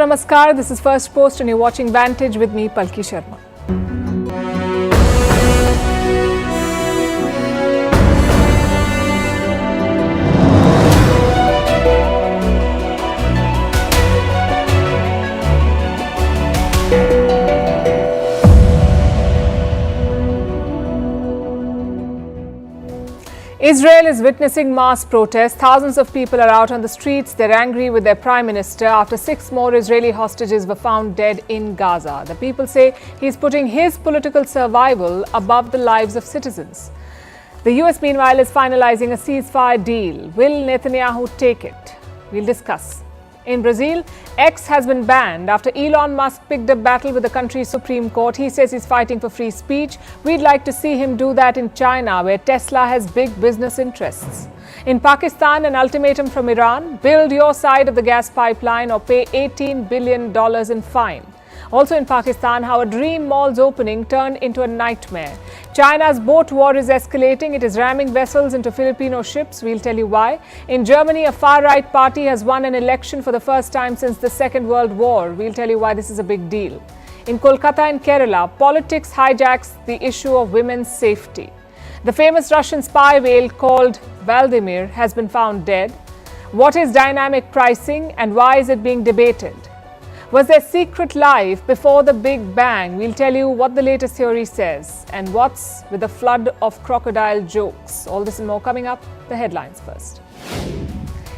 Namaskar, this is First Post and you're watching Vantage with me, Palki Sharma. Israel is witnessing mass protests. Thousands of people are out on the streets. They're angry with their prime minister after 6 more Israeli hostages were found dead in Gaza. The people say he's putting his political survival above the lives of citizens. The US, meanwhile, is finalizing a ceasefire deal. Will Netanyahu take it? We'll discuss. In Brazil, X has been banned after Elon Musk picked a battle with the country's Supreme Court. He says he's fighting for free speech. We'd like to see him do that in China, where Tesla has big business interests. In Pakistan, an ultimatum from Iran: build your side of the gas pipeline or pay $18 billion in fine. Also in Pakistan, how a dream mall's opening turned into a nightmare. China's boat war is escalating. It is ramming vessels into Filipino ships. We'll tell you why. In Germany, a far-right party has won an election for the first time since the Second World War. We'll tell you why this is a big deal. In Kolkata and Kerala, politics hijacks the issue of women's safety. The famous Russian spy whale called Vladimir has been found dead. What is dynamic pricing and why is it being debated? Was there secret life before the Big Bang? We'll tell you what the latest theory says and what's with the flood of crocodile jokes. All this and more coming up. The headlines first.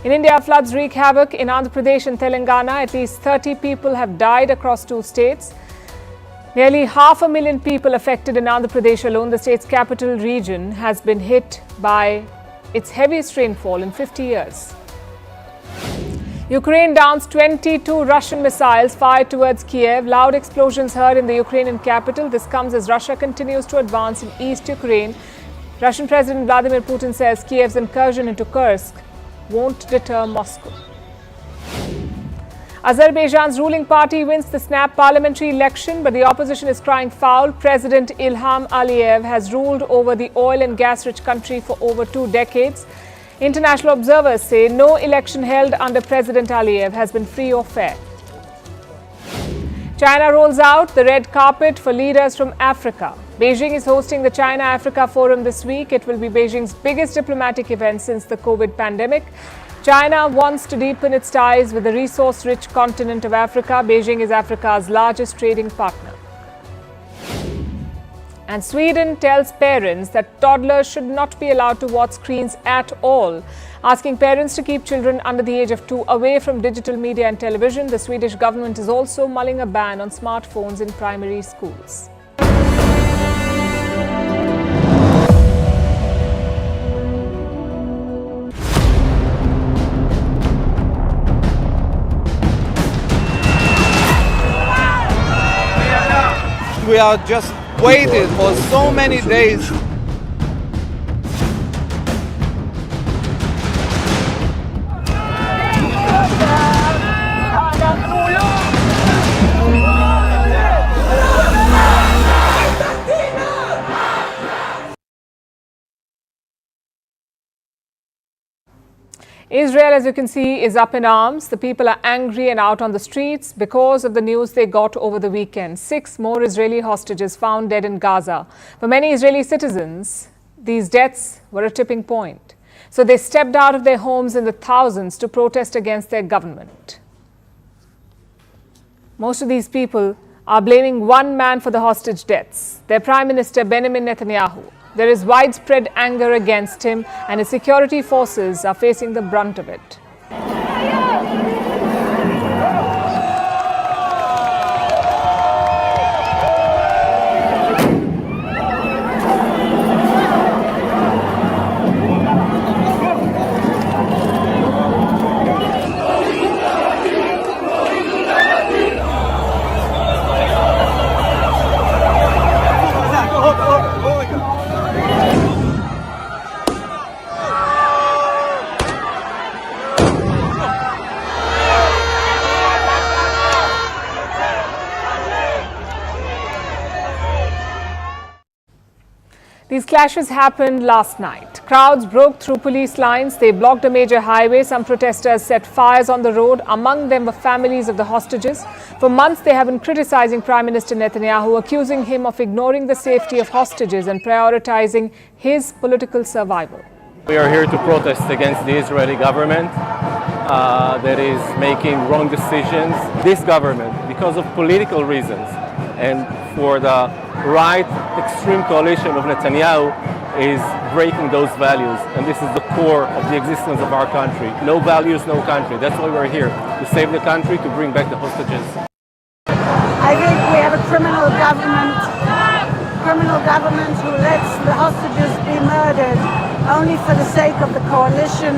In India, floods wreak havoc in Andhra Pradesh and Telangana. At least 30 people have died across 2 states. Nearly 500,000 people affected in Andhra Pradesh alone. The state's capital region has been hit by its heaviest rainfall in 50 years. Ukraine downs 22 Russian missiles fired towards Kiev. Loud explosions heard in the Ukrainian capital. This comes as Russia continues to advance in East Ukraine. Russian President Vladimir Putin says Kiev's incursion into Kursk won't deter Moscow. Azerbaijan's ruling party wins the snap parliamentary election, but the opposition is crying foul. President Ilham Aliyev has ruled over the oil and gas-rich country for over 2 decades. International observers say no election held under President Aliyev has been free or fair. China rolls out the red carpet for leaders from Africa. Beijing is hosting the China-Africa Forum this week. It will be Beijing's biggest diplomatic event since the COVID pandemic. China wants to deepen its ties with the resource-rich continent of Africa. Beijing is Africa's largest trading partner. And Sweden tells parents that toddlers should not be allowed to watch screens at all, asking parents to keep children under the age of 2 away from digital media and television. The Swedish government is also mulling a ban on smartphones in primary schools. We are just waited for so many days. Israel, as you can see, is up in arms. The people are angry and out on the streets because of the news they got over the weekend. 6 more Israeli hostages found dead in Gaza. For many Israeli citizens, these deaths were a tipping point. So they stepped out of their homes in the thousands to protest against their government. Most of these people are blaming one man for the hostage deaths, their Prime Minister Benjamin Netanyahu. There is widespread anger against him, and his security forces are facing the brunt of it. These clashes happened last night. Crowds broke through police lines. They blocked a major highway. Some protesters set fires on the road. Among them were families of the hostages. For months, they have been criticizing Prime Minister Netanyahu, accusing him of ignoring the safety of hostages and prioritizing his political survival. We are here to protest against the Israeli government that is making wrong decisions. This government, because of political reasons and for the right extreme coalition of Netanyahu, is breaking those values. And this is the core of the existence of our country. No values, no country. That's why we're here, to save the country, to bring back the hostages. I think we have a criminal government who lets the hostages be murdered only for the sake of the coalition.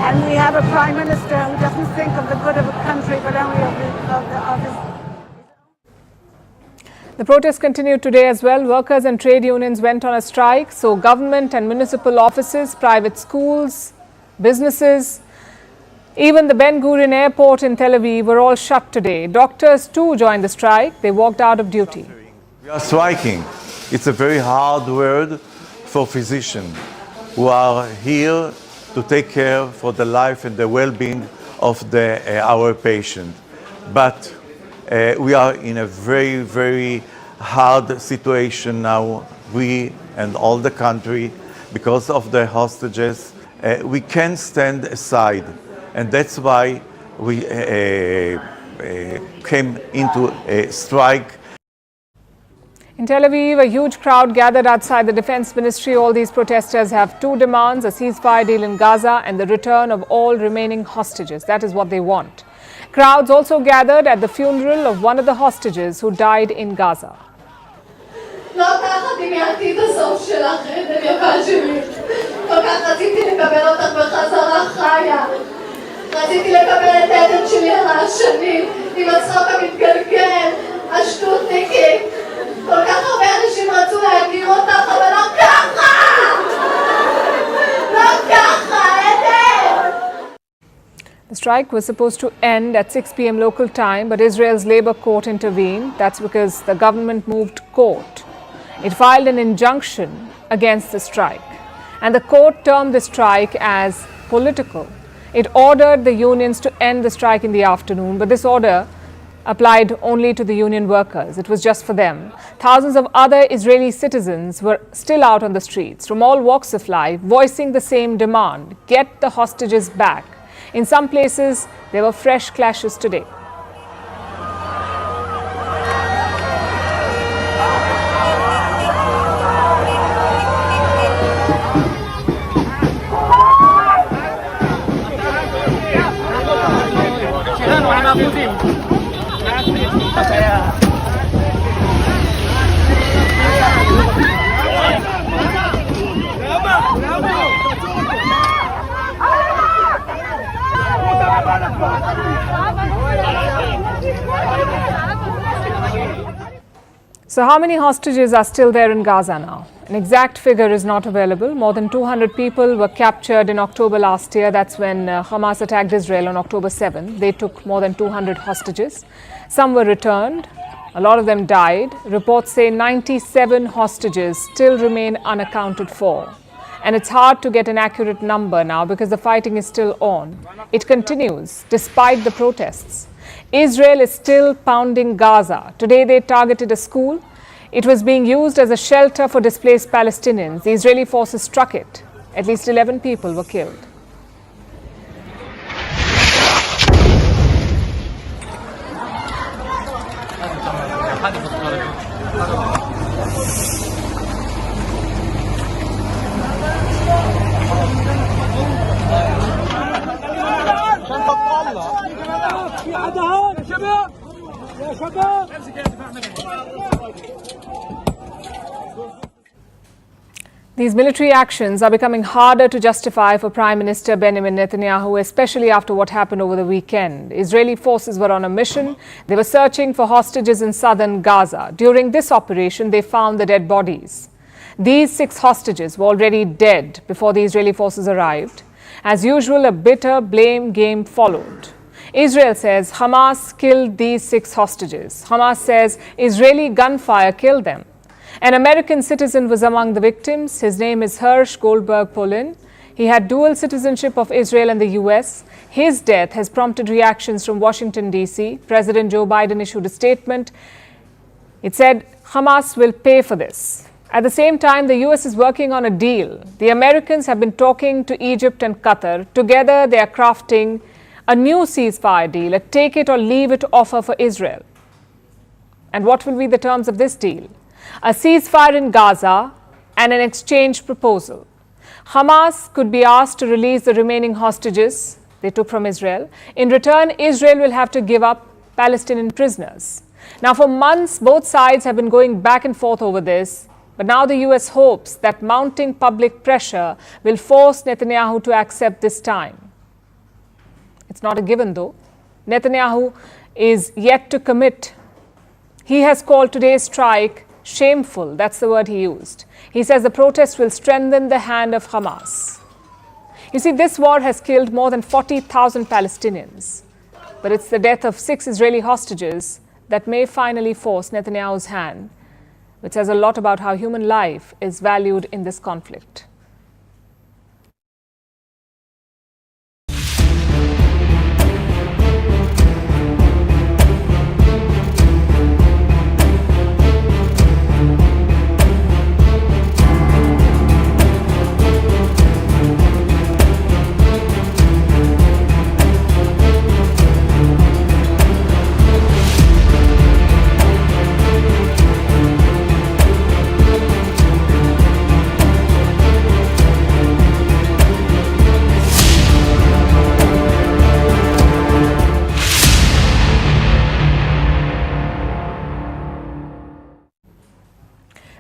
And we have a prime minister who doesn't think of the good of a country, but only of his. The protests continued today as well. Workers and trade unions went on a strike. So government and municipal offices, private schools, businesses, even the Ben Gurion airport in Tel Aviv were all shut today. Doctors too joined the strike. They walked out of duty. We are striking. It's a very hard word for physicians who are here to take care for the life and the well-being of our patient. But we are in a very, very hard situation now, we and all the country, because of the hostages. We can't stand aside, and that's why we came into a strike. In Tel Aviv, a huge crowd gathered outside the Defense Ministry. All these protesters have two demands: a ceasefire deal in Gaza and the return of all remaining hostages. That is what they want. Crowds also gathered at the funeral of one of the hostages who died in Gaza. לא ככה דמיינתי את הסוף שלך, עדן יקר שלי. כל כך רציתי לקבל אותך בחזרה חיה. רציתי לקבל את עדן שלי הרעשנית, עם הצחוק המתגלגל, השטותניקית. כל כך הרבה אנשים רצו להכיר אותך, אבל לא ככה! לא ככה, עדן! The strike was supposed to end at 6 p.m. local time, but Israel's labor court intervened. That's because the government moved court. It filed an injunction against the strike, and the court termed the strike as political. It ordered the unions to end the strike in the afternoon, but this order applied only to the union workers. It was just for them. Thousands of other Israeli citizens were still out on the streets from all walks of life, voicing the same demand: get the hostages back. In some places, there were fresh clashes today. So how many hostages are still there in Gaza now? An exact figure is not available. More than 200 people were captured in October last year. That's when Hamas attacked Israel on October 7. They took more than 200 hostages. Some were returned. A lot of them died. Reports say 97 hostages still remain unaccounted for. And it's hard to get an accurate number now because the fighting is still on. It continues despite the protests. Israel is still pounding Gaza. Today they targeted a school. It was being used as a shelter for displaced Palestinians. The Israeli forces struck it. At least 11 people were killed. These military actions are becoming harder to justify for Prime Minister Benjamin Netanyahu, especially after what happened over the weekend. Israeli forces were on a mission. They were searching for hostages in southern Gaza. During this operation, they found the dead bodies. These 6 hostages were already dead before the Israeli forces arrived. As usual, a bitter blame game followed. Israel says Hamas killed these 6 hostages. Hamas says Israeli gunfire killed them. An American citizen was among the victims. His name is Hirsch Goldberg Polin. He had dual citizenship of Israel and the US. His death has prompted reactions from Washington, D.C. President Joe Biden issued a statement. It said, Hamas will pay for this. At the same time, the US is working on a deal. The Americans have been talking to Egypt and Qatar. Together, they are crafting a new ceasefire deal, a take it or leave it offer for Israel. And what will be the terms of this deal? A ceasefire in Gaza and an exchange proposal. Hamas could be asked to release the remaining hostages they took from Israel. In return, Israel will have to give up Palestinian prisoners. Now, for months, both sides have been going back and forth over this. But now the US hopes that mounting public pressure will force Netanyahu to accept this time. It's not a given, though. Netanyahu is yet to commit. He has called today's strike shameful. That's the word he used. He says the protest will strengthen the hand of Hamas. You see, this war has killed more than 40,000 Palestinians. But it's the death of 6 Israeli hostages that may finally force Netanyahu's hand, which says a lot about how human life is valued in this conflict.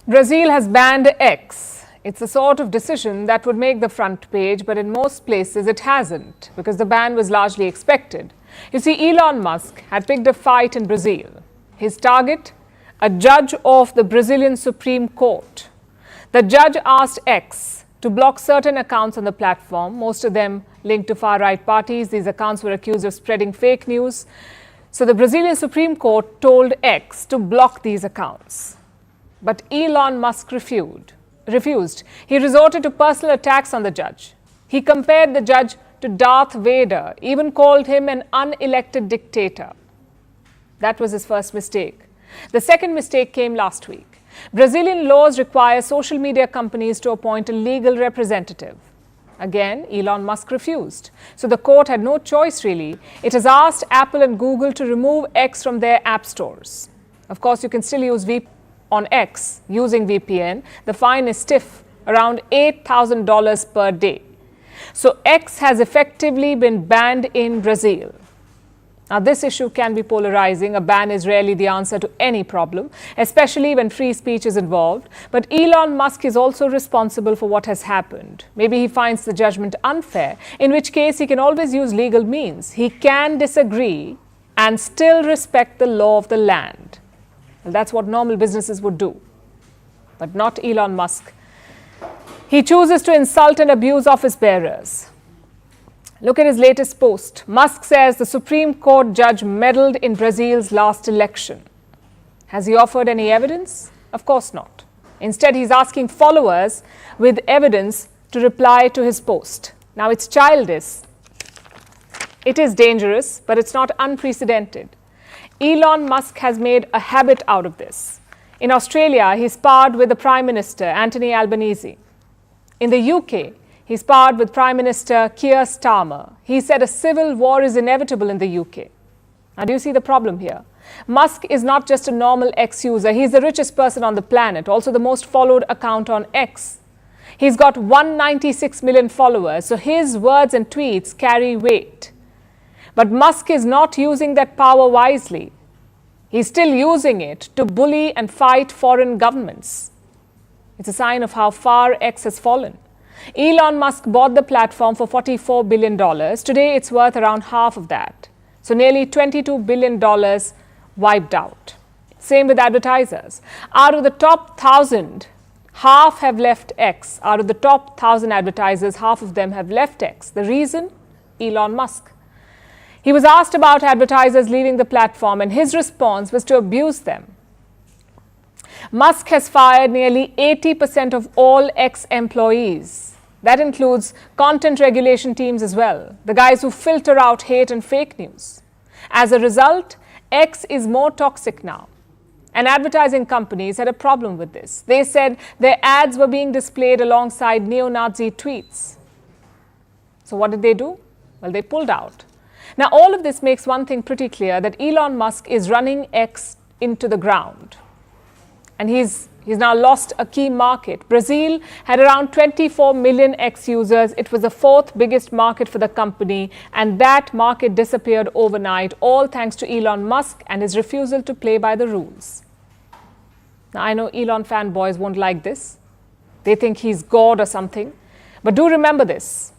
Brazil has banned X. It's a sort of decision that would make the front page, but in most places it hasn't, because the ban was largely expected. You see, Elon Musk had picked a fight in Brazil. His target, a judge of the Brazilian Supreme Court. The judge asked X to block certain accounts on the platform, most of them linked to far-right parties. These accounts were accused of spreading fake news. So the Brazilian Supreme Court told X to block these accounts. But Elon Musk refused. He resorted to personal attacks on the judge. He compared the judge to Darth Vader, even called him an unelected dictator. That was his first mistake. The second mistake came last week. Brazilian laws require social media companies to appoint a legal representative. Again, Elon Musk refused. So the court had no choice, really. It has asked Apple and Google to remove X from their app stores. Of course, you can still use VPN on X using VPN. The fine is stiff, around $8,000 per day. So X has effectively been banned in Brazil. Now, this issue can be polarizing. A ban is rarely the answer to any problem, especially when free speech is involved. But Elon Musk is also responsible for what has happened. Maybe he finds the judgment unfair, in which case he can always use legal means. He can disagree and still respect the law of the land. Well, that's what normal businesses would do, but not Elon Musk. He chooses to insult and abuse office bearers. Look at his latest post. Musk says the Supreme Court judge meddled in Brazil's last election. Has he offered any evidence? Of course not. Instead, he's asking followers with evidence to reply to his post. Now, it's childish. It is dangerous, but it's not unprecedented. Elon Musk has made a habit out of this. In Australia, he sparred with the Prime Minister, Anthony Albanese. In the UK, he sparred with Prime Minister Keir Starmer. He said a civil war is inevitable in the UK. Now, do you see the problem here? Musk is not just a normal X user. He's the richest person on the planet, also the most followed account on X. He's got 196 million followers, so his words and tweets carry weight. But Musk is not using that power wisely. He's still using it to bully and fight foreign governments. It's a sign of how far X has fallen. Elon Musk bought the platform for $44 billion. Today, it's worth around half of that. So nearly $22 billion wiped out. Same with advertisers. Out of the top 1,000, half have left X. Out of the top 1,000 advertisers, half of them have left X. The reason? Elon Musk. He was asked about advertisers leaving the platform, and his response was to abuse them. Musk has fired nearly 80% of all ex-employees. That includes content regulation teams as well, the guys who filter out hate and fake news. As a result, X is more toxic now. And advertising companies had a problem with this. They said their ads were being displayed alongside neo-Nazi tweets. So what did they do? Well, they pulled out. Now, all of this makes one thing pretty clear, that Elon Musk is running X into the ground. And he's now lost a key market. Brazil had around 24 million X users. It was the fourth biggest market for the company, and that market disappeared overnight, all thanks to Elon Musk and his refusal to play by the rules. Now, I know Elon fanboys won't like this. They think he's God or something. But do remember this.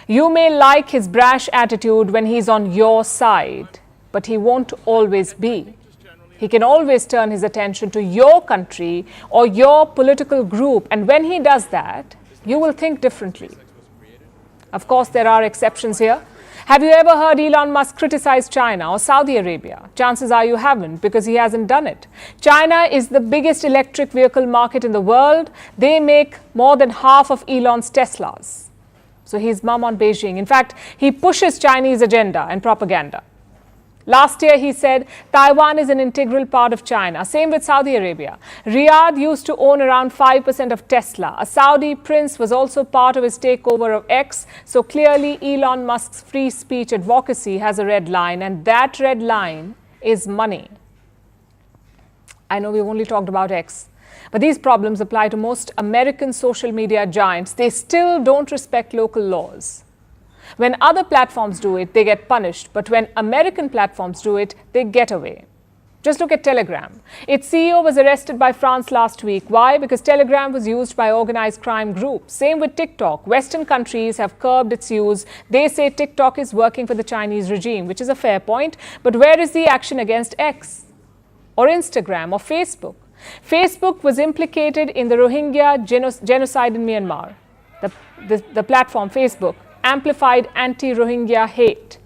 You may like his brash attitude when he's on your side, but he won't always be. He can always turn his attention to your country or your political group, and when he does that, you will think differently. Of course, there are exceptions here. Have you ever heard Elon Musk criticize China or Saudi Arabia? Chances are you haven't, because he hasn't done it. China is the biggest electric vehicle market in the world. They make more than half of Elon's Teslas. So he's mum on Beijing. In fact, he pushes Chinese agenda and propaganda. Last year, he said Taiwan is an integral part of China. Same with Saudi Arabia. Riyadh used to own around 5% of Tesla. A Saudi prince was also part of his takeover of X. So clearly, Elon Musk's free speech advocacy has a red line, and that red line is money. I know we've only talked about X, but these problems apply to most American social media giants. They still don't respect local laws. When other platforms do it, they get punished. But when American platforms do it, they get away. Just look at Telegram. Its CEO was arrested by France last week. Why? Because Telegram was used by organized crime groups. Same with TikTok. Western countries have curbed its use. They say TikTok is working for the Chinese regime, which is a fair point. But where is the action against X or Instagram or Facebook? Facebook was implicated in the Rohingya genocide in Myanmar. The platform Facebook amplified anti-Rohingya hate.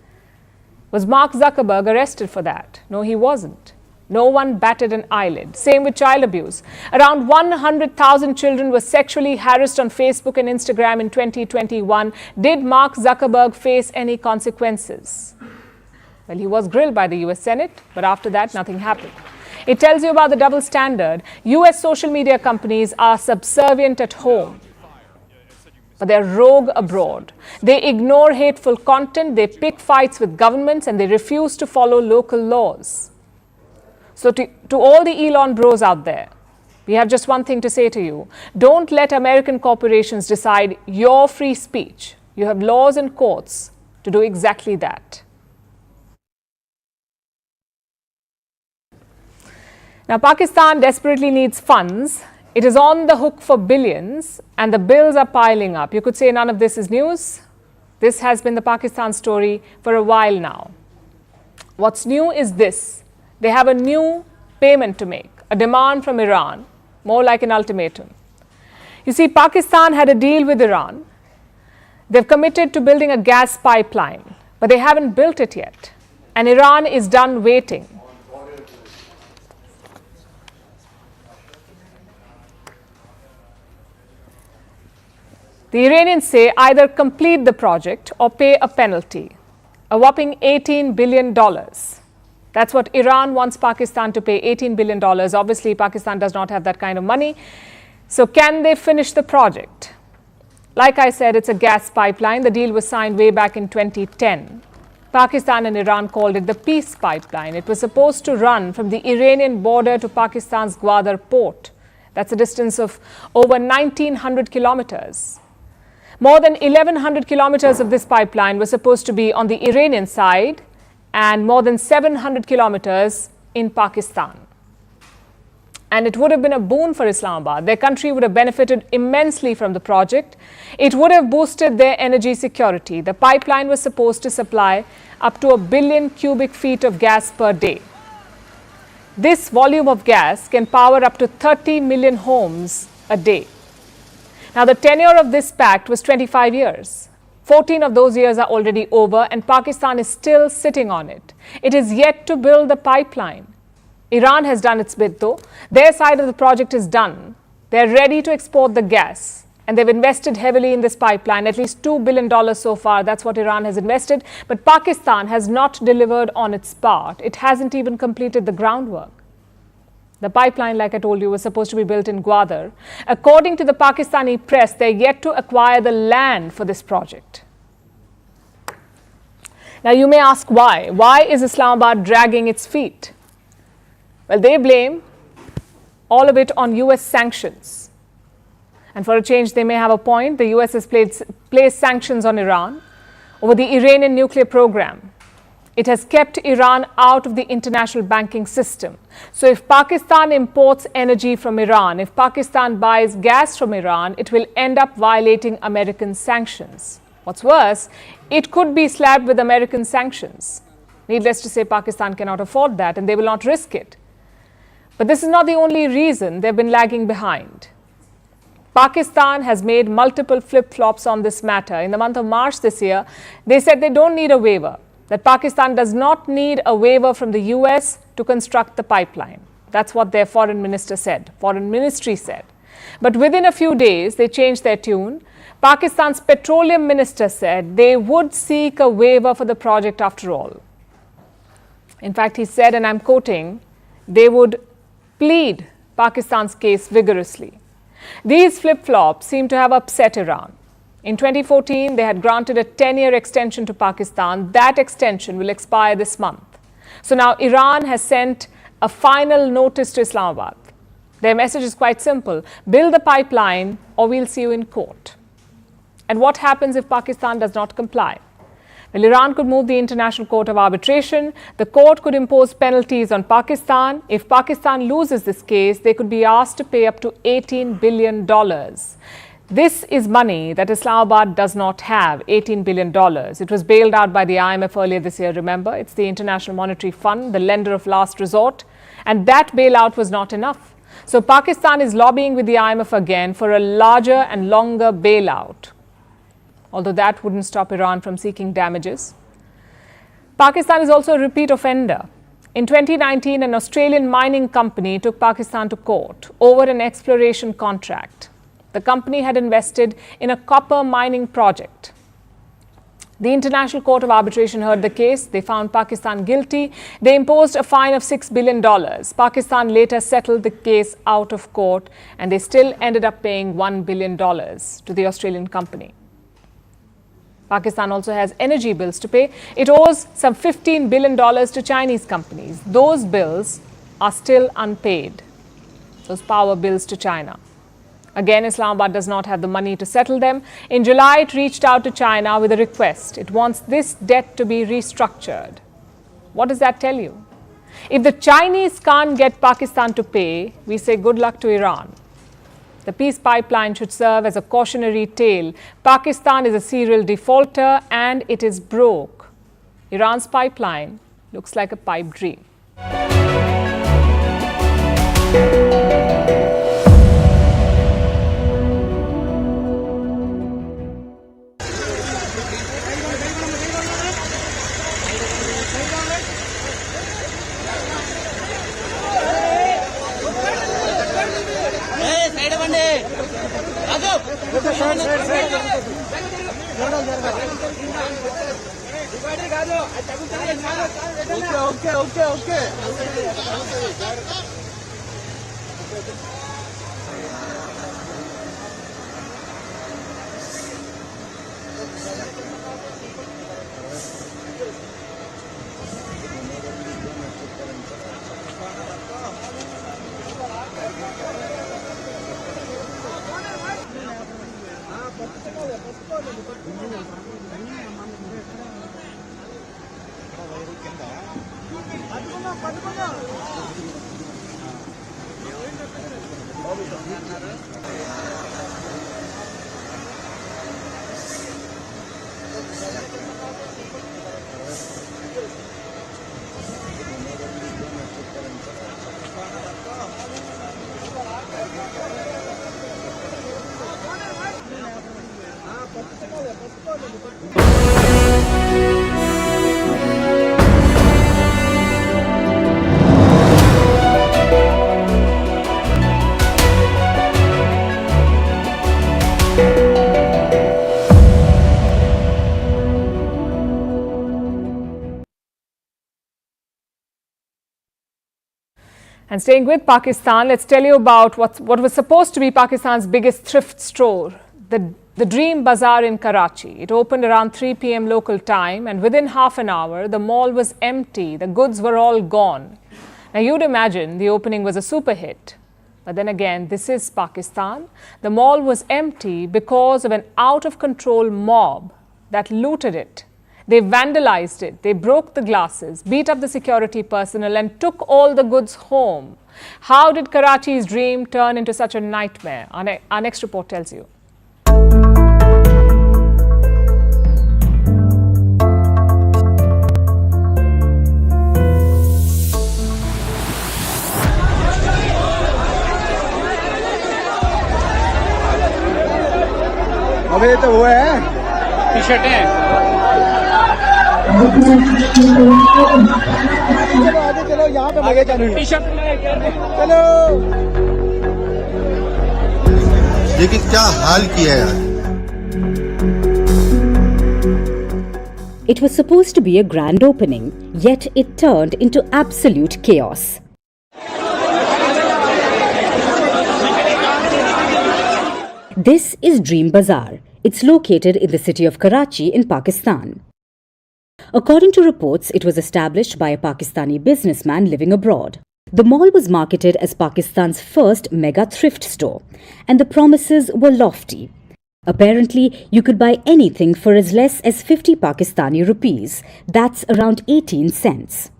Was Mark Zuckerberg arrested for that? No, he wasn't. No one batted an eyelid. Same with child abuse. Around 100,000 children were sexually harassed on Facebook and Instagram in 2021. Did Mark Zuckerberg face any consequences? Well, he was grilled by the US Senate, but after that, nothing happened. It tells you about the double standard. US social media companies are subservient at home, but they're rogue abroad. They ignore hateful content, they pick fights with governments, and they refuse to follow local laws. So to all the Elon bros out there, we have just one thing to say to you. Don't let American corporations decide your free speech. You have laws and courts to do exactly that. Now, Pakistan desperately needs funds. It is on the hook for billions, and the bills are piling up. You could say none of this is news. This has been the Pakistan story for a while now. What's new is this. They have a new payment to make, a demand from Iran, more like an ultimatum. You see, Pakistan had a deal with Iran. They've committed to building a gas pipeline, but they haven't built it yet. And Iran is done waiting. The Iranians say either complete the project or pay a penalty, a whopping $18 billion. That's what Iran wants Pakistan to pay, $18 billion. Obviously, Pakistan does not have that kind of money. So can they finish the project? Like I said, it's a gas pipeline. The deal was signed way back in 2010. Pakistan and Iran called it the peace pipeline. It was supposed to run from the Iranian border to Pakistan's Gwadar port. That's a distance of over 1,900 kilometers. More than 1,100 kilometers of this pipeline was supposed to be on the Iranian side and more than 700 kilometers in Pakistan. And it would have been a boon for Islamabad. Their country would have benefited immensely from the project. It would have boosted their energy security. The pipeline was supposed to supply up to 1 billion cubic feet of gas per day. This volume of gas can power up to 30 million homes a day. Now, the tenure of this pact was 25 years. 14 of those years are already over, and Pakistan is still sitting on it. It is yet to build the pipeline. Iran has done its bit though. Their side of the project is done. They're ready to export the gas. And they've invested heavily in this pipeline, at least $2 billion so far. That's what Iran has invested. But Pakistan has not delivered on its part. It hasn't even completed the groundwork. The pipeline, like I told you, was supposed to be built in Gwadar. According to the Pakistani press, they're yet to acquire the land for this project. Now, you may ask why. Why is Islamabad dragging its feet? Well, they blame all of it on US sanctions. And for a change, they may have a point. The US has placed sanctions on Iran over the Iranian nuclear program. It has kept Iran out of the international banking system. So if Pakistan imports energy from Iran, if Pakistan buys gas from Iran, it will end up violating American sanctions. What's worse, it could be slapped with American sanctions. Needless to say, Pakistan cannot afford that and they will not risk it. But this is not the only reason they've been lagging behind. Pakistan has made multiple flip-flops on this matter. In the month of March this year, they said they don't need a waiver, that Pakistan does not need a waiver from the US to construct the pipeline. That's what their foreign minister said, foreign ministry said. But within a few days, they changed their tune. Pakistan's petroleum minister said they would seek a waiver for the project after all. In fact, he said, and I'm quoting, they would plead Pakistan's case vigorously. These flip-flops seem to have upset Iran. In 2014, they had granted a 10-year extension to Pakistan. That extension will expire this month. So now Iran has sent a final notice to Islamabad. Their message is quite simple. Build the pipeline or we'll see you in court. And what happens if Pakistan does not comply? Well, Iran could move the International Court of Arbitration. The court could impose penalties on Pakistan. If Pakistan loses this case, they could be asked to pay up to $18 billion. This is money that Islamabad does not have, $18 billion. It was bailed out by the IMF earlier this year, remember? It's the International Monetary Fund, the lender of last resort. And that bailout was not enough. So Pakistan is lobbying with the IMF again for a larger and longer bailout. Although that wouldn't stop Iran from seeking damages. Pakistan is also a repeat offender. In 2019, an Australian mining company took Pakistan to court over an exploration contract. The company had invested in a copper mining project. The International Court of Arbitration heard the case. They found Pakistan guilty. They imposed a fine of $6 billion. Pakistan later settled the case out of court, and they still ended up paying $1 billion to the Australian company. Pakistan also has energy bills to pay. It owes some $15 billion to Chinese companies. Those bills are still unpaid, those power bills to China. Again, Islamabad does not have the money to settle them. In July, it reached out to China with a request. It wants this debt to be restructured. What does that tell you? If the Chinese can't get Pakistan to pay, we say good luck to Iran. The peace pipeline should serve as a cautionary tale. Pakistan is a serial defaulter and it is broke. Iran's pipeline looks like a pipe dream. And staying with Pakistan, let's tell you about what was supposed to be Pakistan's biggest thrift store, the Dream Bazaar in Karachi. It opened around 3 p.m. local time, and within half an hour, the mall was empty. The goods were all gone. Now, you'd imagine the opening was a super hit. But then again, this is Pakistan. The mall was empty because of an out-of-control mob that looted it. They vandalized it, they broke the glasses, beat up the security personnel and took all the goods home. How did Karachi's dream turn into such a nightmare? Our next report tells you. अबे तो वो है टी-शर्टें चलो आगे चलो यहाँ पे मजे चलो टी-शर्ट चलो लेकिन क्या हाल किया है यार It was supposed to be a grand opening, yet it turned into absolute chaos. This is Dream Bazaar. It's located in the city of Karachi in Pakistan. According to reports, it was established by a Pakistani businessman living abroad. The mall was marketed as Pakistan's first mega thrift store, and the promises were lofty. Apparently, you could buy anything for as less as 50 Pakistani rupees. That's around 18 cents.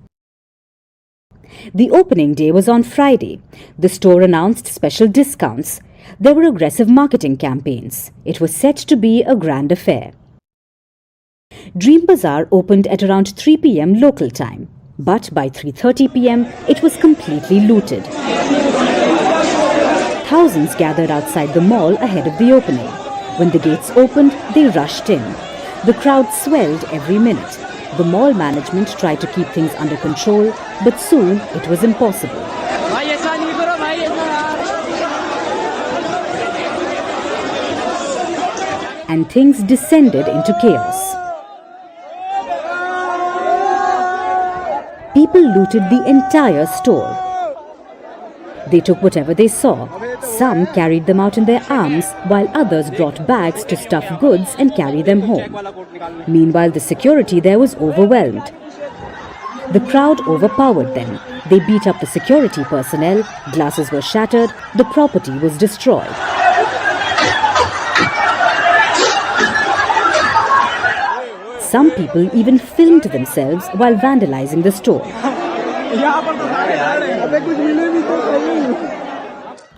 The opening day was on Friday. The store announced special discounts. There were aggressive marketing campaigns. It was set to be a grand affair. Dream Bazaar opened at around 3 p.m. local time, but by 3:30 p.m. it was completely looted. Thousands gathered outside the mall ahead of the opening. When the gates opened, they rushed in. The crowd swelled every minute. The mall management tried to keep things under control, but soon it was impossible. And things descended into chaos. People looted the entire store. They took whatever they saw. Some carried them out in their arms, while others brought bags to stuff goods and carry them home. Meanwhile, the security there was overwhelmed. The crowd overpowered them. They beat up the security personnel, glasses were shattered, the property was destroyed. Some people even filmed themselves while vandalizing the store.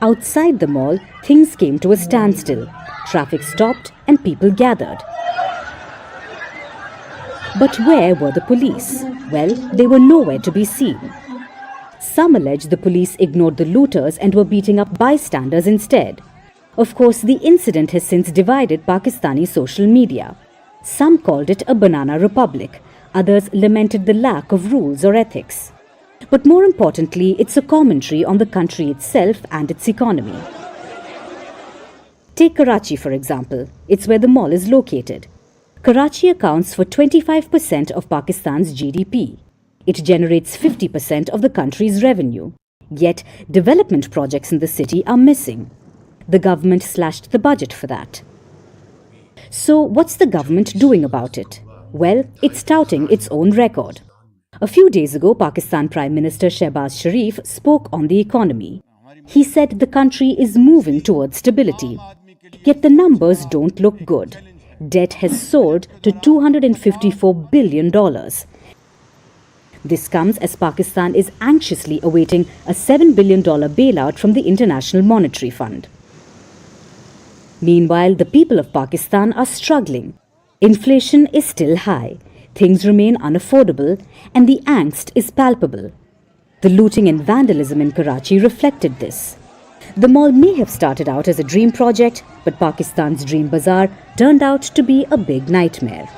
Outside the mall, things came to a standstill. Traffic stopped and people gathered. But where were the police? Well, they were nowhere to be seen. Some allege the police ignored the looters and were beating up bystanders instead. Of course, the incident has since divided Pakistani social media. Some called it a banana republic. Others lamented the lack of rules or ethics. But more importantly, it's a commentary on the country itself and its economy. Take Karachi, for example. It's where the mall is located. Karachi accounts for 25% of Pakistan's GDP. It generates 50% of the country's revenue. Yet, development projects in the city are missing. The government slashed the budget for that. So, what's the government doing about it? Well, it's touting its own record. A few days ago, Pakistan Prime Minister Shehbaz Sharif spoke on the economy. He said the country is moving towards stability. Yet the numbers don't look good. Debt has soared to $254 billion. This comes as Pakistan is anxiously awaiting a $7 billion bailout from the International Monetary Fund. Meanwhile, the people of Pakistan are struggling. Inflation is still high, things remain unaffordable, and the angst is palpable. The looting and vandalism in Karachi reflected this. The mall may have started out as a dream project, but Pakistan's Dream Bazaar turned out to be a big nightmare.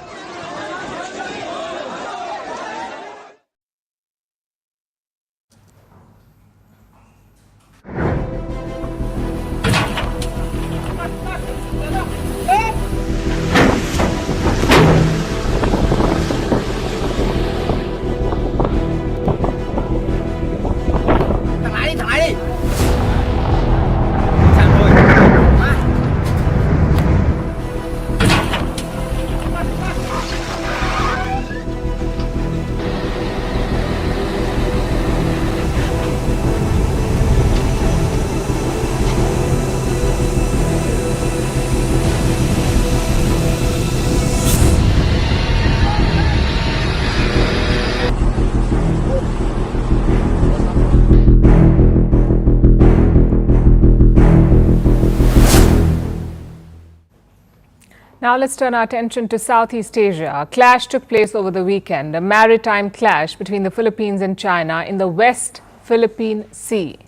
Now let's turn our attention to Southeast Asia. A clash took place over the weekend, a maritime clash between the Philippines and China in the West Philippine Sea.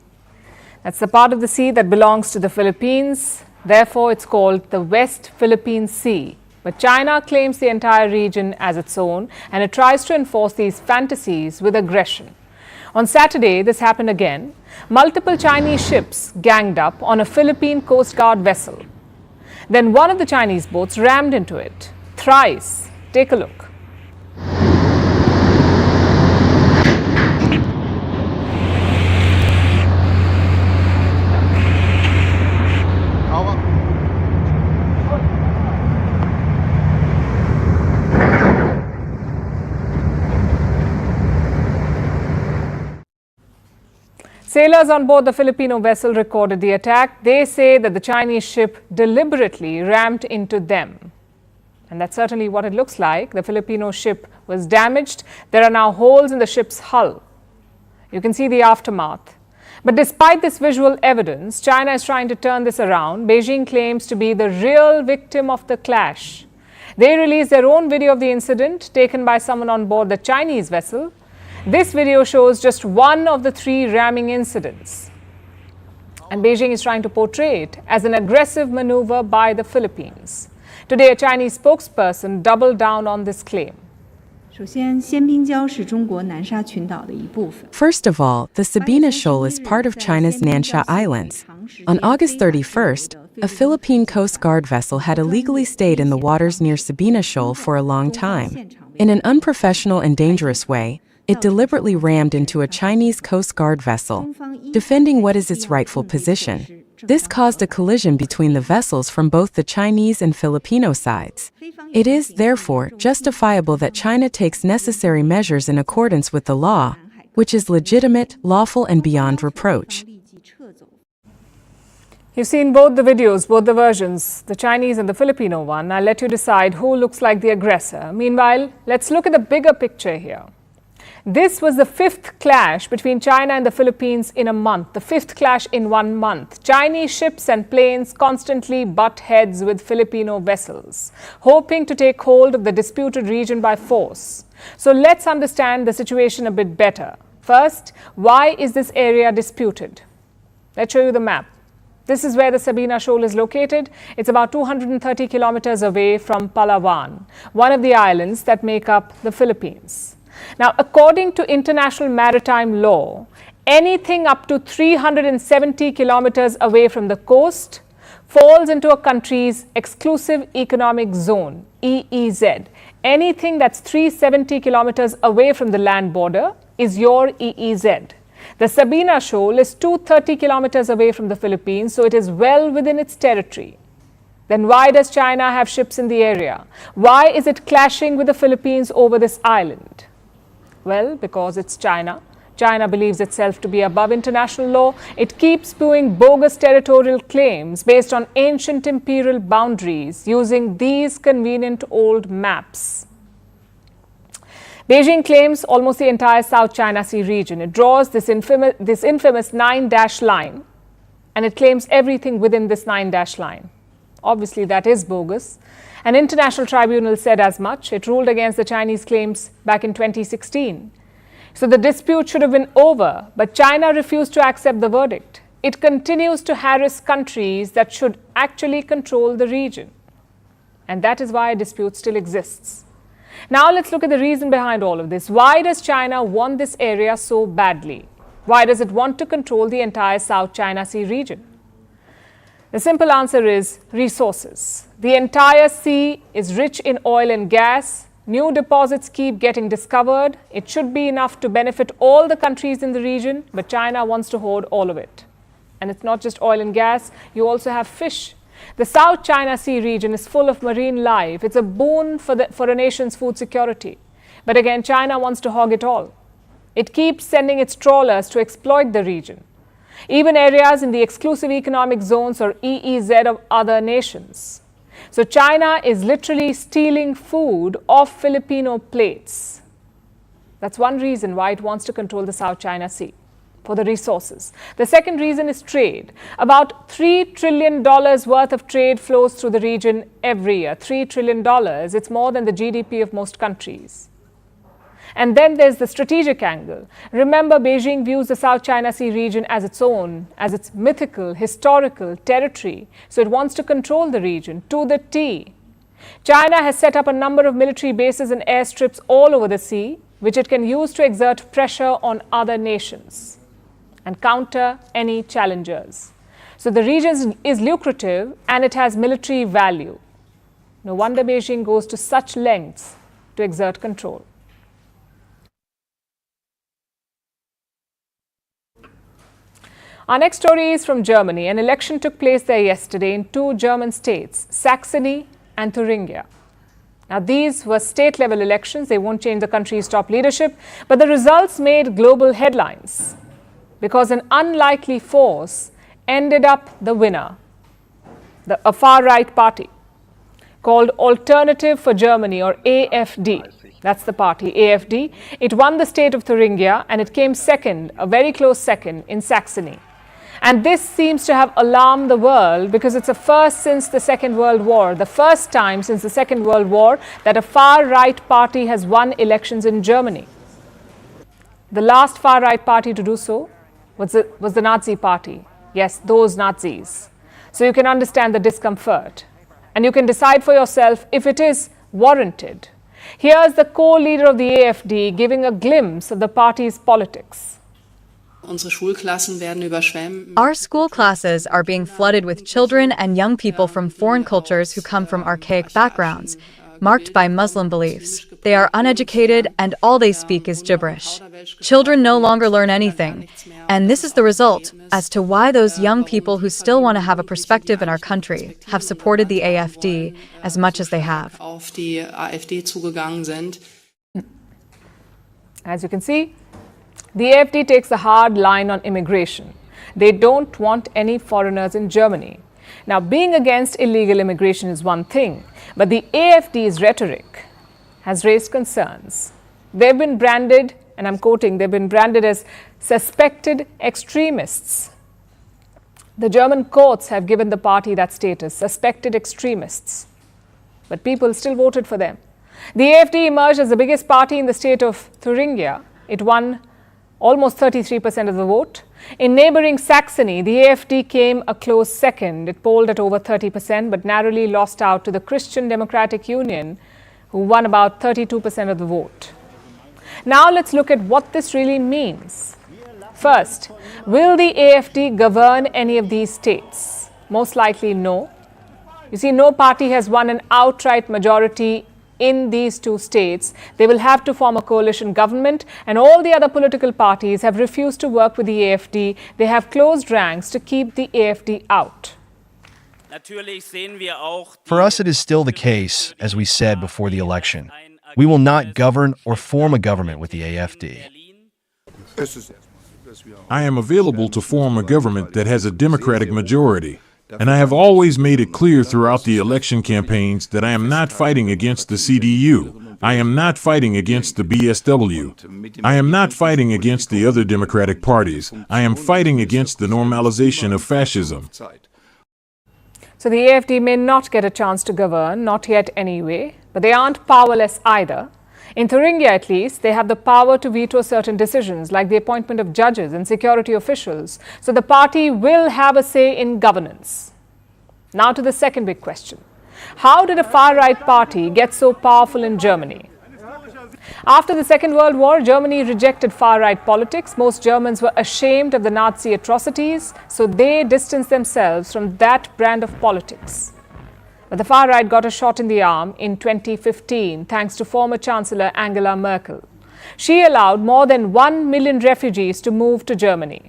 That's the part of the sea that belongs to the Philippines. Therefore, it's called the West Philippine Sea. But China claims the entire region as its own, and it tries to enforce these fantasies with aggression. On Saturday, this happened again. Multiple Chinese ships ganged up on a Philippine Coast Guard vessel. Then one of the Chinese boats rammed into it thrice. Take a look. Sailors on board the Filipino vessel recorded the attack. They say that the Chinese ship deliberately rammed into them. And that's certainly what it looks like. The Filipino ship was damaged. There are now holes in the ship's hull. You can see the aftermath. But despite this visual evidence, China is trying to turn this around. Beijing claims to be the real victim of the clash. They released their own video of the incident taken by someone on board the Chinese vessel. This video shows just one of the 3 ramming incidents. And Beijing is trying to portray it as an aggressive maneuver by the Philippines. Today, a Chinese spokesperson doubled down on this claim. First of all, the Sabina Shoal is part of China's Nansha Islands. On August 31st, a Philippine Coast Guard vessel had illegally stayed in the waters near Sabina Shoal for a long time. In an unprofessional and dangerous way, it deliberately rammed into a Chinese Coast Guard vessel, defending what is its rightful position. This caused a collision between the vessels from both the Chinese and Filipino sides. It is, therefore, justifiable that China takes necessary measures in accordance with the law, which is legitimate, lawful, and beyond reproach. You've seen both the videos, both the versions, the Chinese and the Filipino one. I'll let you decide who looks like the aggressor. Meanwhile, let's look at the bigger picture here. This was the 5th clash between China and the Philippines in a month, the 5th clash in 1 month. Chinese ships and planes constantly butt heads with Filipino vessels, hoping to take hold of the disputed region by force. So let's understand the situation a bit better. First, why is this area disputed? Let's show you the map. This is where the Sabina Shoal is located. It's about 230 kilometers away from Palawan, one of the islands that make up the Philippines. Now, according to international maritime law, anything up to 370 kilometers away from the coast falls into a country's exclusive economic zone, EEZ. Anything that's 370 kilometers away from the land border is your EEZ. The Sabina Shoal is 230 kilometers away from the Philippines, so it is well within its territory. Then why does China have ships in the area? Why is it clashing with the Philippines over this island? Well, because it's China. China believes itself to be above international law. It keeps spewing bogus territorial claims based on ancient imperial boundaries using these convenient old maps. Beijing claims almost the entire South China Sea region. It draws this infamous 9-dash line, and it claims everything within this 9-dash line. Obviously, that is bogus. An international tribunal said as much. It ruled against the Chinese claims back in 2016. So the dispute should have been over, but China refused to accept the verdict. It continues to harass countries that should actually control the region. And that is why a dispute still exists. Now let's look at the reason behind all of this. Why does China want this area so badly? Why does it want to control the entire South China Sea region? The simple answer is resources. The entire sea is rich in oil and gas. New deposits keep getting discovered. It should be enough to benefit all the countries in the region, but China wants to hoard all of it. And it's not just oil and gas, you also have fish. The South China Sea region is full of marine life. It's a boon for a nation's food security. But again, China wants to hog it all. It keeps sending its trawlers to exploit the region, even areas in the exclusive economic zones or EEZ of other nations. So China is literally stealing food off Filipino plates. That's one reason why it wants to control the South China Sea. for the resources. The second reason is trade. About $3 trillion worth of trade flows through the region every year. $3 trillion, it's more than the GDP of most countries. And then there's the strategic angle. Remember, Beijing views the South China Sea region as its own, as its mythical, historical territory. So it wants to control the region to the T. China has set up a number of military bases and airstrips all over the sea, which it can use to exert pressure on other nations and counter any challengers. So the region is lucrative and it has military value. No wonder Beijing goes to such lengths to exert control. Our next story is from Germany. An election took place there yesterday in two German states, Saxony and Thuringia. Now, these were state-level elections. They won't change the country's top leadership, but the results made global headlines because an unlikely force ended up the winner, a far-right party called Alternative for Germany, or AfD. That's the party, AfD. It won the state of Thuringia and it came second, a very close second, in Saxony. And this seems to have alarmed the world because it's a first since the Second World War, the first time since the Second World War that a far-right party has won elections in Germany. The last far-right party to do so was the Nazi party. Yes, those Nazis. So you can understand the discomfort. And you can decide for yourself if it is warranted. Here's the co-leader of the AfD giving a glimpse of the party's politics. Our school classes are being flooded with children and young people from foreign cultures who come from archaic backgrounds, marked by Muslim beliefs. They are uneducated and all they speak is gibberish. Children no longer learn anything. And this is the result as to why those young people who still want to have a perspective in our country have supported the AfD as much as they have. As you can see, the AfD takes a hard line on immigration. They don't want any foreigners in Germany. Now, being against illegal immigration is one thing, but the AfD's rhetoric has raised concerns. They've been branded, and I'm quoting, they've been branded as suspected extremists. The German courts have given the party that status, suspected extremists. But people still voted for them. The AfD emerged as the biggest party in the state of Thuringia. It won almost 33% of the vote. In neighbouring Saxony, the AfD came a close second. It polled at over 30%, but narrowly lost out to the Christian Democratic Union, who won about 32% of the vote. Now let's look at what this really means. First, will the AfD govern any of these states? Most likely no. You see, no party has won an outright majority in these two states. They will have to form a coalition government, and all the other political parties have refused to work with the AfD. They have closed ranks to keep the AfD out. For us, it is still the case, as we said before the election. We will not govern or form a government with the AfD. I am available to form a government that has a Democratic majority. And I have always made it clear throughout the election campaigns that I am not fighting against the CDU. I am not fighting against the BSW. I am not fighting against the other Democratic parties. I am fighting against the normalization of fascism. So the AfD may not get a chance to govern, not yet anyway, but they aren't powerless either. In Thuringia, at least, they have the power to veto certain decisions, like the appointment of judges and security officials. So the party will have a say in governance. Now to the second big question. How did a far-right party get so powerful in Germany? After the Second World War, Germany rejected far-right politics. Most Germans were ashamed of the Nazi atrocities, so they distanced themselves from that brand of politics. But the far right got a shot in the arm in 2015 thanks to former Chancellor Angela Merkel. She allowed more than 1 million refugees to move to Germany.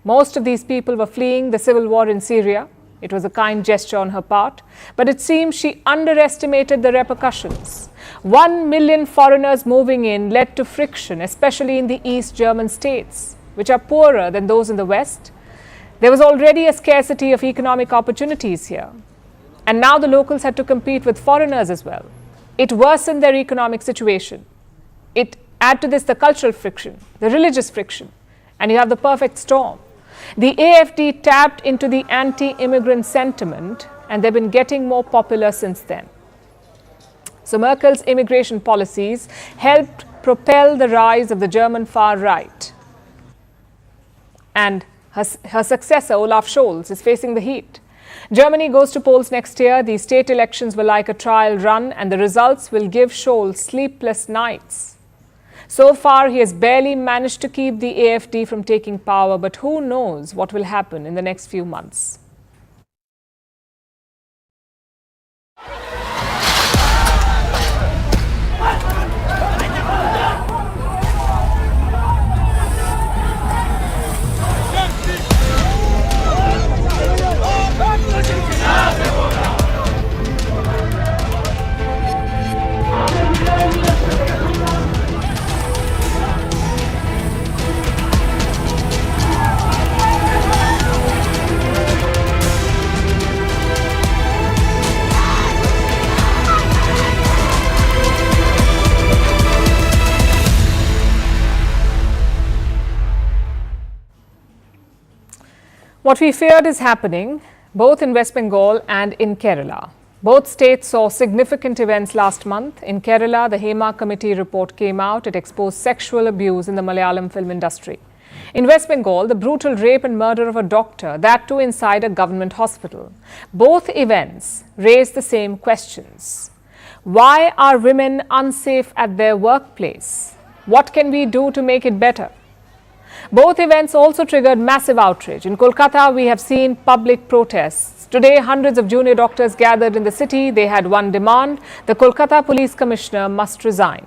Most of these people were fleeing the civil war in Syria. It was a kind gesture on her part, but it seems she underestimated the repercussions. 1 million foreigners moving in led to friction, especially in the East German states, which are poorer than those in the West. There was already a scarcity of economic opportunities here. And now the locals had to compete with foreigners as well. It worsened their economic situation. Add to this the cultural friction, the religious friction, And you have the perfect storm. The AfD tapped into the anti-immigrant sentiment, and they've been getting more popular since then. So Merkel's immigration policies helped propel the rise of the German far right. And her successor, Olaf Scholz, is facing the heat. Germany goes to polls next year. The state elections were like a trial run, and the results will give Scholz sleepless nights. So far, he has barely managed to keep the AfD from taking power, but who knows what will happen in the next few months. What we feared is happening, both in West Bengal and in Kerala. Both states saw significant events last month. In Kerala, the Hema Committee report came out. It exposed sexual abuse in the Malayalam film industry. In West Bengal, the brutal rape and murder of a doctor, that too inside a government hospital. Both events raised the same questions. Why are women unsafe at their workplace? What can we do to make it better? Both events also triggered massive outrage. In Kolkata, we have seen public protests. Today, hundreds of junior doctors gathered in the city. They had one demand: the Kolkata Police Commissioner must resign.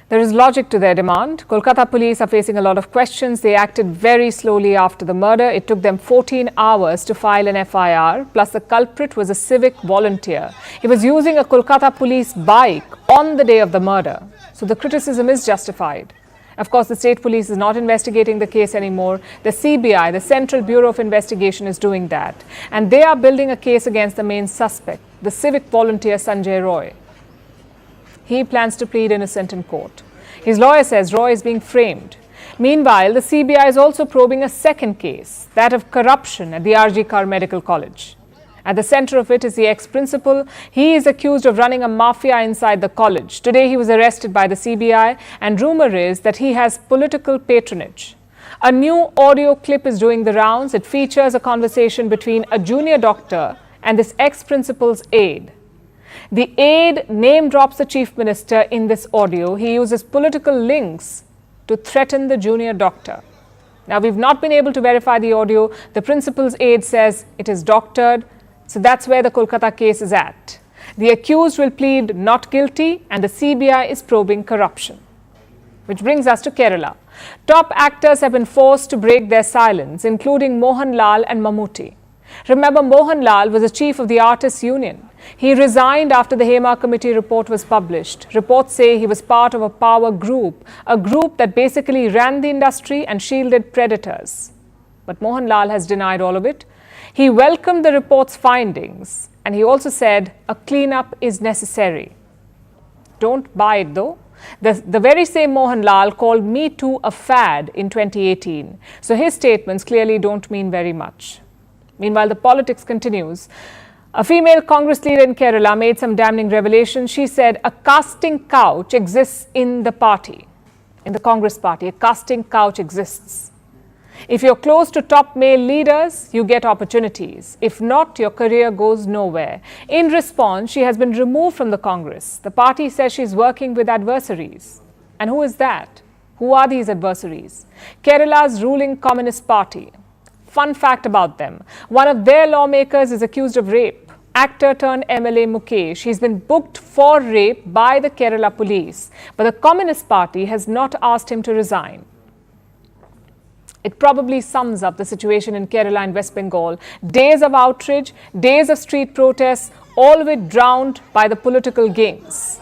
There is logic to their demand. Kolkata police are facing a lot of questions. They acted very slowly after the murder. It took them 14 hours to file an FIR. Plus, the culprit was a civic volunteer. He was using a Kolkata police bike on the day of the murder. So the criticism is justified. Of course, the state police is not investigating the case anymore. The CBI, the Central Bureau of Investigation, is doing that. And they are building a case against the main suspect, the civic volunteer Sanjay Roy. He plans to plead innocent in court. His lawyer says Roy is being framed. Meanwhile, the CBI is also probing a second case, that of corruption at the RG Kar Medical College. At the center of it is the ex-principal. He is accused of running a mafia inside the college. Today, he was arrested by the CBI, and rumor is that he has political patronage. A new audio clip is doing the rounds. It features a conversation between a junior doctor and this ex-principal's aide. The aide name drops the chief minister in this audio. He uses political links to threaten the junior doctor. Now, we've not been able to verify the audio. The principal's aide says it is doctored. So that's where the Kolkata case is at. The accused will plead not guilty, and the CBI is probing corruption. Which brings us to Kerala. Top actors have been forced to break their silence, including Mohanlal and Mammootty. Remember, Mohanlal was the chief of the Artists' Union. He resigned after the Hema Committee report was published. Reports say he was part of a power group, a group that basically ran the industry and shielded predators. But Mohanlal has denied all of it. He welcomed the report's findings, and he also said a cleanup is necessary. Don't buy it though. The very same Mohanlal called Me Too a fad in 2018. So his statements clearly don't mean very much. Meanwhile, the politics continues. A female Congress leader in Kerala made some damning revelations. She said a casting couch exists in the party, in the Congress party. A casting couch exists. If you're close to top male leaders, you get opportunities. If not, your career goes nowhere. In response, she has been removed from the Congress. The party says she's working with adversaries. And who is that? Who are these adversaries? Kerala's ruling Communist Party. Fun fact about them. One of their lawmakers is accused of rape. Actor turned MLA Mukesh. He's been booked for rape by the Kerala police. But the Communist Party has not asked him to resign. It probably sums up the situation in Kerala and West Bengal. Days of outrage, days of street protests, all of it drowned by the political games.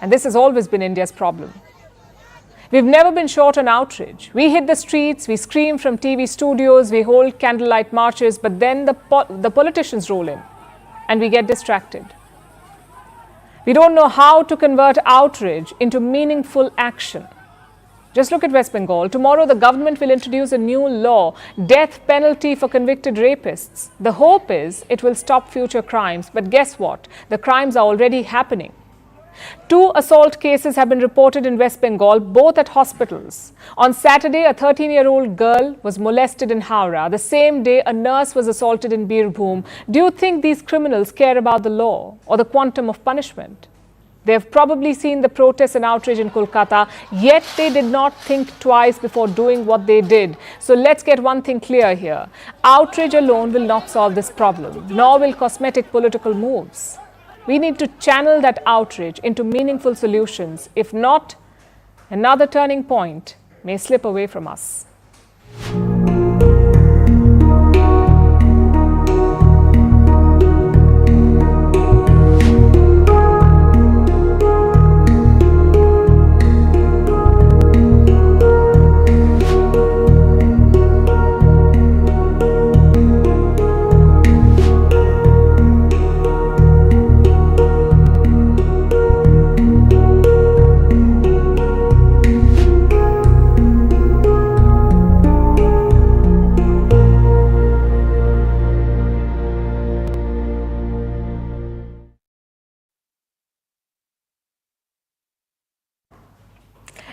And this has always been India's problem. We've never been short on outrage. We hit the streets, we scream from TV studios, we hold candlelight marches, but then the politicians roll in and we get distracted. We don't know how to convert outrage into meaningful action. Just look at West Bengal. Tomorrow the government will introduce a new law, death penalty for convicted rapists. The hope is it will stop future crimes, but guess what? The crimes are already happening. 2 assault cases have been reported in West Bengal, both at hospitals. On Saturday, a 13-year-old girl was molested in Howrah. The same day, a nurse was assaulted in Birbhum. Do you think these criminals care about the law or the quantum of punishment? They have probably seen the protests and outrage in Kolkata, yet they did not think twice before doing what they did. So let's get one thing clear here. Outrage alone will not solve this problem, nor will cosmetic political moves. We need to channel that outrage into meaningful solutions. If not, another turning point may slip away from us.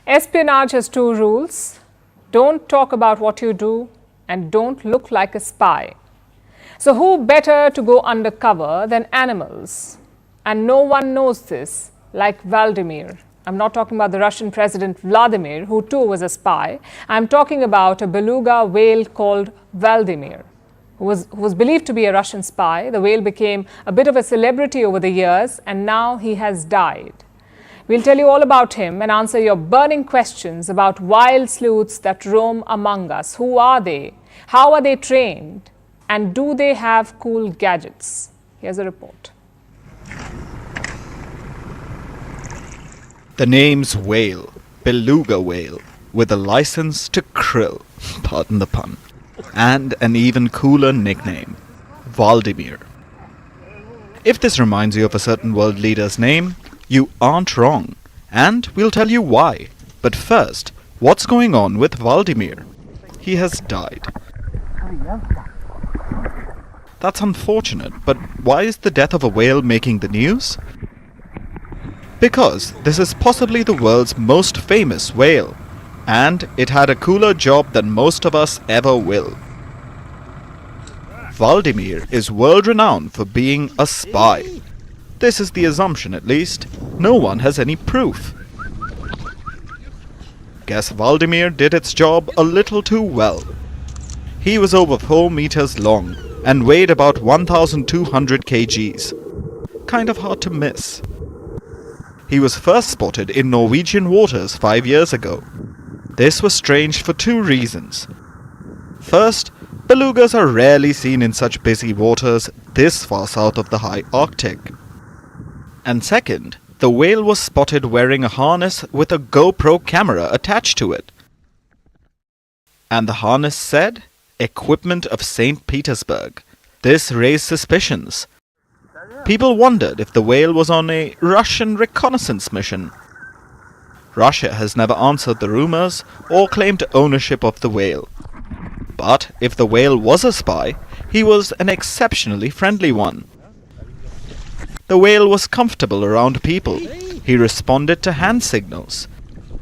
Espionage has 2 rules. Don't talk about what you do and don't look like a spy. So who better to go undercover than animals? And no one knows this like Vladimir. I'm not talking about the Russian president Vladimir, who too was a spy. I'm talking about a beluga whale called Vladimir, who was believed to be a Russian spy. The whale became a bit of a celebrity over the years and now he has died. We'll tell you all about him and answer your burning questions about wild sleuths that roam among us. Who are they? How are they trained? And do they have cool gadgets? Here's a report. The name's whale, beluga whale, with a license to krill, pardon the pun, and an even cooler nickname, Vladimir. If this reminds you of a certain world leader's name, you aren't wrong, and we'll tell you why. But first, what's going on with Vladimir? He has died. That's unfortunate, but why is the death of a whale making the news? Because this is possibly the world's most famous whale, and it had a cooler job than most of us ever will. Vladimir is world-renowned for being a spy. This is the assumption, at least. No one has any proof. Guess Vladimir did its job a little too well. He was over 4 meters long and weighed about 1,200 kgs. Kind of hard to miss. He was first spotted in Norwegian waters 5 years ago. This was strange for 2 reasons. First, belugas are rarely seen in such busy waters this far south of the high Arctic. And second, the whale was spotted wearing a harness with a GoPro camera attached to it. And the harness said, "Equipment of St. Petersburg." This raised suspicions. People wondered if the whale was on a Russian reconnaissance mission. Russia has never answered the rumors or claimed ownership of the whale. But if the whale was a spy, he was an exceptionally friendly one. The whale was comfortable around people. He responded to hand signals.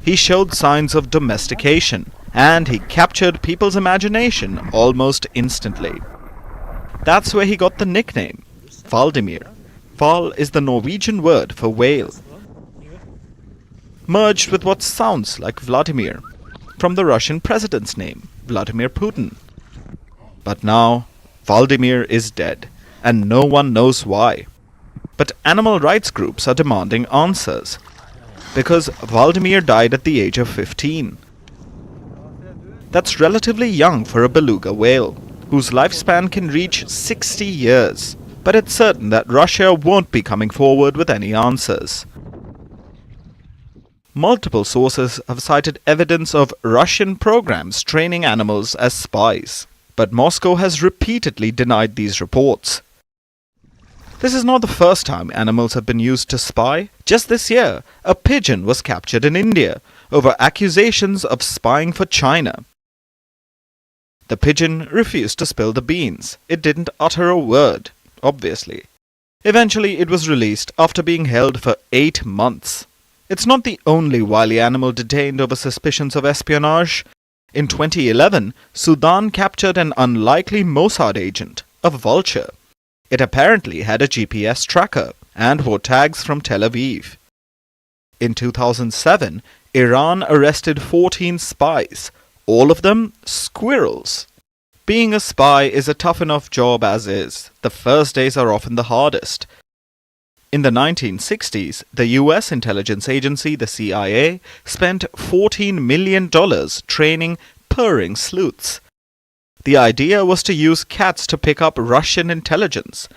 He showed signs of domestication, and he captured people's imagination almost instantly. That's where he got the nickname, Vladimir. Val is the Norwegian word for whale, merged with what sounds like Vladimir, from the Russian president's name, Vladimir Putin. But now, Vladimir is dead, and no one knows why. But animal rights groups are demanding answers, because Vladimir died at the age of 15. That's relatively young for a beluga whale, whose lifespan can reach 60 years. But it's certain that Russia won't be coming forward with any answers. Multiple sources have cited evidence of Russian programs training animals as spies, but Moscow has repeatedly denied these reports. This is not the first time animals have been used to spy. Just this year, a pigeon was captured in India over accusations of spying for China. The pigeon refused to spill the beans. It didn't utter a word, obviously. Eventually, it was released after being held for 8 months. It's not the only wily animal detained over suspicions of espionage. In 2011, Sudan captured an unlikely Mossad agent, a vulture. It apparently had a GPS tracker and wore tags from Tel Aviv. In 2007, Iran arrested 14 spies, all of them squirrels. Being a spy is a tough enough job as is. The first days are often the hardest. In the 1960s, the US intelligence agency, the CIA, spent $14 million training purring sleuths. The idea was to use cats to pick up Russian intelligence.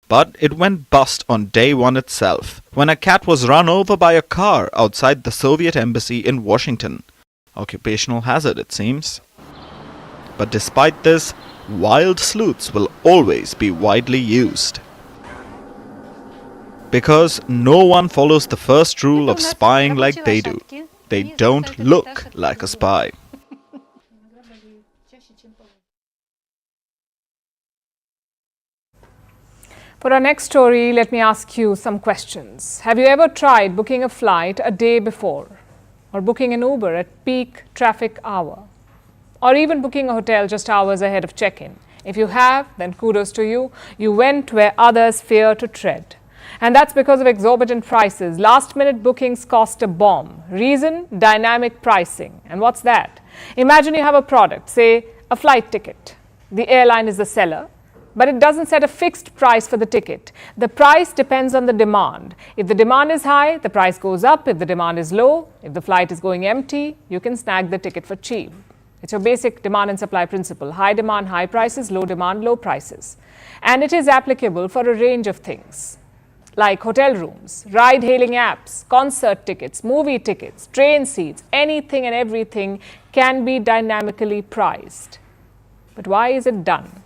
But it went bust on day one itself, when a cat was run over by a car outside the Soviet embassy in Washington. Occupational hazard, it seems. But despite this, wild sleuths will always be widely used. Because no one follows the first rule of spying like they do. They don't look like a spy. For our next story, let me ask you some questions. Have you ever tried booking a flight a day before? Or booking an Uber at peak traffic hour? Or even booking a hotel just hours ahead of check-in? If you have, then kudos to you. You went where others fear to tread. And that's because of exorbitant prices. Last-minute bookings cost a bomb. Reason? Dynamic pricing. And what's that? Imagine you have a product, say a flight ticket. The airline is the seller, but it doesn't set a fixed price for the ticket. The price depends on the demand. If the demand is high, the price goes up. If the demand is low, if the flight is going empty, you can snag the ticket for cheap. It's your basic demand and supply principle. High demand, high prices, low demand, low prices. And it is applicable for a range of things, like hotel rooms, ride-hailing apps, concert tickets, movie tickets, train seats. Anything and everything can be dynamically priced. But why is it done?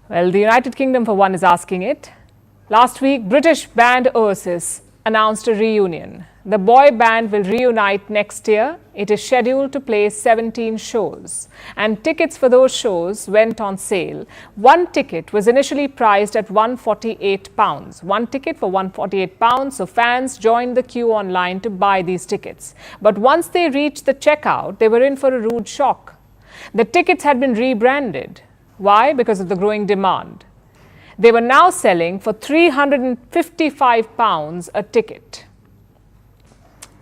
Well, the United Kingdom, for one, is asking it. Last week, British band Oasis announced a reunion. The boy band will reunite next year. It is scheduled to play 17 shows. And tickets for those shows went on sale. One ticket was initially priced at £148. One ticket for £148, so fans joined the queue online to buy these tickets. But once they reached the checkout, they were in for a rude shock. The tickets had been rebranded. Why? Because of the growing demand. They were now selling for £355 a ticket.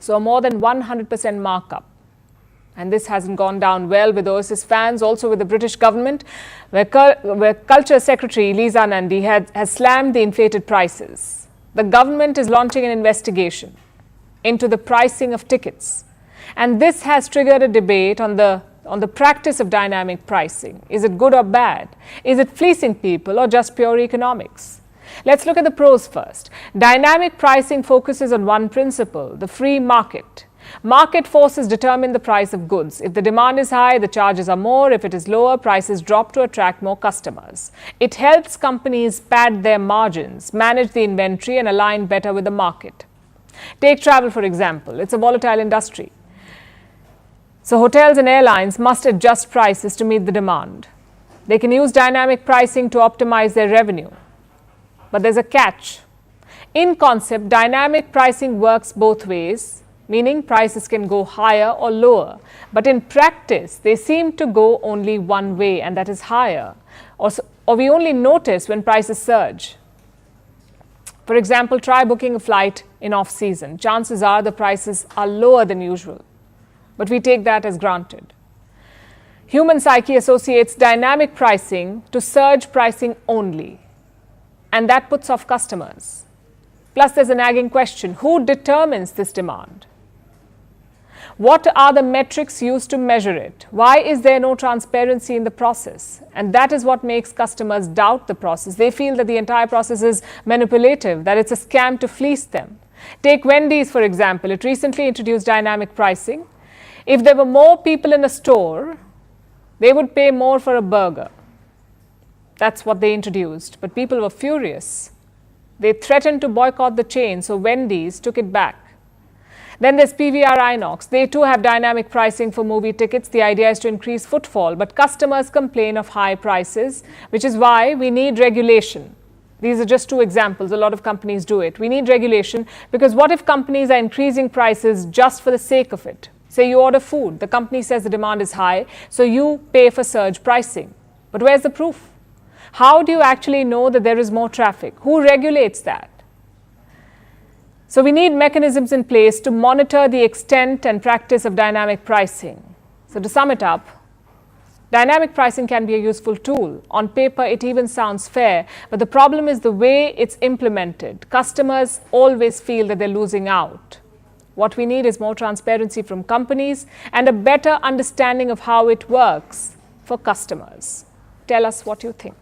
So more than 100% markup. And this hasn't gone down well with Oasis fans, also with the British government, where Culture Secretary Lisa Nandy has slammed the inflated prices. The government is launching an investigation into the pricing of tickets. And this has triggered a debate on the practice of dynamic pricing. Is it good or bad? Is it fleecing people or just pure economics? Let's look at the pros first. Dynamic pricing focuses on one principle, the free market. Market forces determine the price of goods. If the demand is high, the charges are more. If it is lower, prices drop to attract more customers. It helps companies pad their margins, manage the inventory, and align better with the market. Take travel, for example. It's a volatile industry. So hotels and airlines must adjust prices to meet the demand. They can use dynamic pricing to optimize their revenue. But there's a catch. In concept, dynamic pricing works both ways, meaning prices can go higher or lower. But in practice, they seem to go only one way, and that is higher. Or we only notice when prices surge. For example, try booking a flight in off-season. Chances are the prices are lower than usual. But we take that as granted. Human psyche associates dynamic pricing to surge pricing only. And that puts off customers. Plus, there's a nagging question. Who determines this demand? What are the metrics used to measure it? Why is there no transparency in the process? And that is what makes customers doubt the process. They feel that the entire process is manipulative, that it's a scam to fleece them. Take Wendy's, for example. It recently introduced dynamic pricing. If there were more people in a store, they would pay more for a burger. That's what they introduced. But people were furious. They threatened to boycott the chain, so Wendy's took it back. Then there's PVR Inox. They too have dynamic pricing for movie tickets. The idea is to increase footfall, but customers complain of high prices, which is why we need regulation. These are just two examples. A lot of companies do it. We need regulation because what if companies are increasing prices just for the sake of it? Say you order food. The company says the demand is high, so you pay for surge pricing. But where's the proof? How do you actually know that there is more traffic? Who regulates that? So we need mechanisms in place to monitor the extent and practice of dynamic pricing. So to sum it up, dynamic pricing can be a useful tool. On paper, it even sounds fair, but the problem is the way it's implemented. Customers always feel that they're losing out. What we need is more transparency from companies and a better understanding of how it works for customers. Tell us what you think.